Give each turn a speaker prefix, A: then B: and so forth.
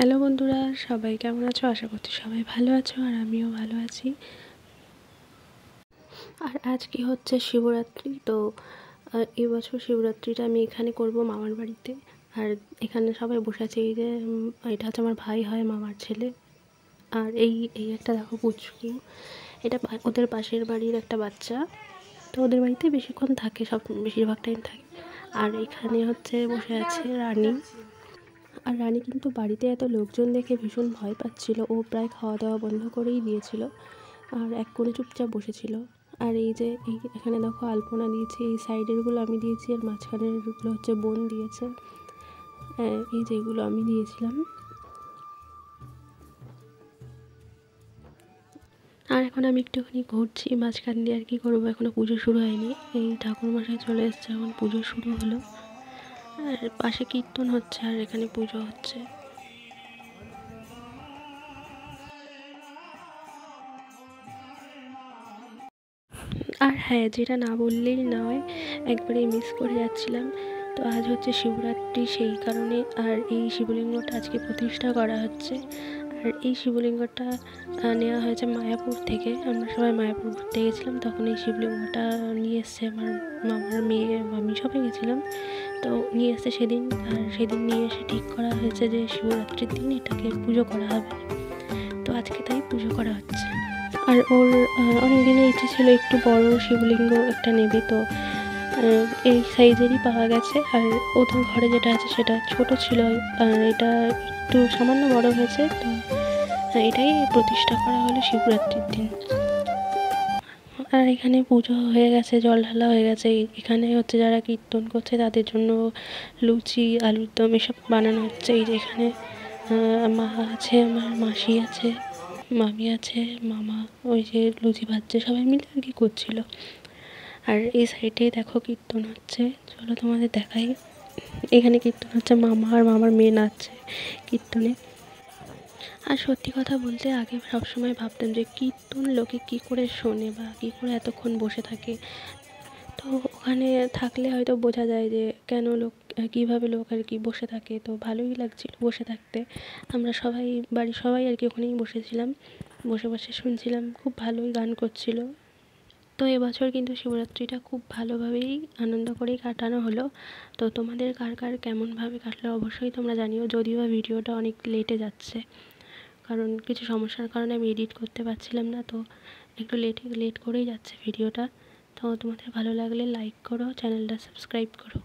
A: Hello বন্ধুরা, সবাই কেমন আছো? আশা করছি সবাই ভালো আছো, আর আমিও ভালো আছি। আর আজকে হচ্ছে শিবরাত্রি, তো এবছর শিবরাত্রিটা আমি এখানে করব মামার বাড়িতে। আর এখানে সবাই বসে আছে। এই যে এটা হচ্ছে আমার ভাই হয়, মামার ছেলে। আর এই এই একটা দেখো পুচকু, এটা ওদের পাশের বাড়ির একটা বাচ্চা। তো ওদের বাড়িতে বেশিক্ষণ থাকে, বেশিরভাগ টাইম থাকে। আর এখানে হচ্ছে বসে আছে রানী। আর রানী কিন্তু বাড়িতে এত লোকজন দেখে ভীষণ ভয় পাচ্ছিল। ও প্রায় খাওয়া দাওয়া বন্ধ করেই দিয়েছিল, আর এক কোণে চুপচাপ বসেছিল। আর এই যে এখানে দেখো আলপনা দিয়েছি, এই সাইডেরগুলো আমি দিয়েছি, আর মাঝখানেরগুলো হচ্ছে বোন দিয়েছে। এই যে এগুলো আমি দিয়েছিলাম। আর এখন আমি একটুখানি ঘুরছি মাঝখান দিয়ে। আর কি করবো, এখনও পুজো শুরু হয়নি। এই ঠাকুরমশাই চলে এসছে, এখন পুজো শুরু হলো। আর পাশে কীর্তন হচ্ছে, আর এখানে পুজো হচ্ছে। আর হ্যাঁ, যেটা না বললেই নয়, একবারেই মিস করে যাচ্ছিলাম। তো আজ হচ্ছে শিবরাত্রি, সেই কারণে আর এই শিবলিঙ্গটা আজকে প্রতিষ্ঠা করা হচ্ছে। আর এই শিবলিঙ্গটা নেওয়া হয়েছে মায়াপুর থেকে। আমরা সবাই মায়াপুর ঘুরতে গেছিলাম, তখন এই শিবলিঙ্গটা নিয়ে এসছে আমার মামার মেয়ে, আমি সবাই গেছিলাম। তো নিয়ে এসছে সেদিন। আর সেদিন নিয়ে এসে ঠিক করা হয়েছে যে শিবরাত্রির দিন এটাকে পুজো করা হবে। তো আজকে তাই পুজো করা হচ্ছে। আর ওর অনেক দিনের ইচ্ছে ছিল একটু বড় শিবলিঙ্গ একটা নেবে। তো এই সাইজেরই পাওয়া গেছে। আর ওদের ঘরে যেটা আছে সেটা ছোট ছিল, আর এটা একটু সামান্য বড় হয়েছে। তো এটাই প্রতিষ্ঠা করা হলো শিবরাত্রির দিন। আর এখানে পুজো হয়ে গেছে, জল ঢালা হয়ে গেছে। এখানে হচ্ছে যারা কীর্তন করছে তাদের জন্য লুচি, আলুর দম এসব বানানো হচ্ছে। এই যে এখানে মা আছে, আমার মাসি আছে, মামি আছে, মামা ওই যে লুচি ভাজছে, সবাই মিলে আর কি করছিল। আর এই সাইডে দেখো কীর্তন হচ্ছে, চলো তোমাদের দেখাই। এখানে কীর্তন হচ্ছে, মামা আর মামার মেয়ে নাচছে কীর্তনে। আর সত্যি কথা বলতে আগে সবসময় ভাবতাম যে কীর্তন লোকে কী করে শোনে বা কী করে এতক্ষণ বসে থাকে। তো ওখানে থাকলে হয়তো বোঝা যায় যে কেন লোক, কীভাবে লোক আর কি বসে থাকে। তো ভালোই লাগছিল বসে থাকতে। আমরা সবাই, বাড়ির সবাই আর কি ওখানেই বসেছিলাম, বসে বসে শুনছিলাম। খুব ভালোই গান করছিল। তো এবছর কিন্তু শিবরাত্রিটা খুব ভালোভাবেই আনন্দ করেই কাটানো হলো। তো তোমাদের কার কার কেমনভাবে কাটলো অবশ্যই তোমরা জানিও। যদিও ভিডিওটা অনেক লেটে যাচ্ছে, কারণ কিছু সমস্যার কারণে আমি এডিট করতে পারছিলাম না। তো একটু লেট করেই যাচ্ছে ভিডিওটা। তো তোমাদের ভালো লাগলে লাইক করো, চ্যানেলটা সাবস্ক্রাইব করো।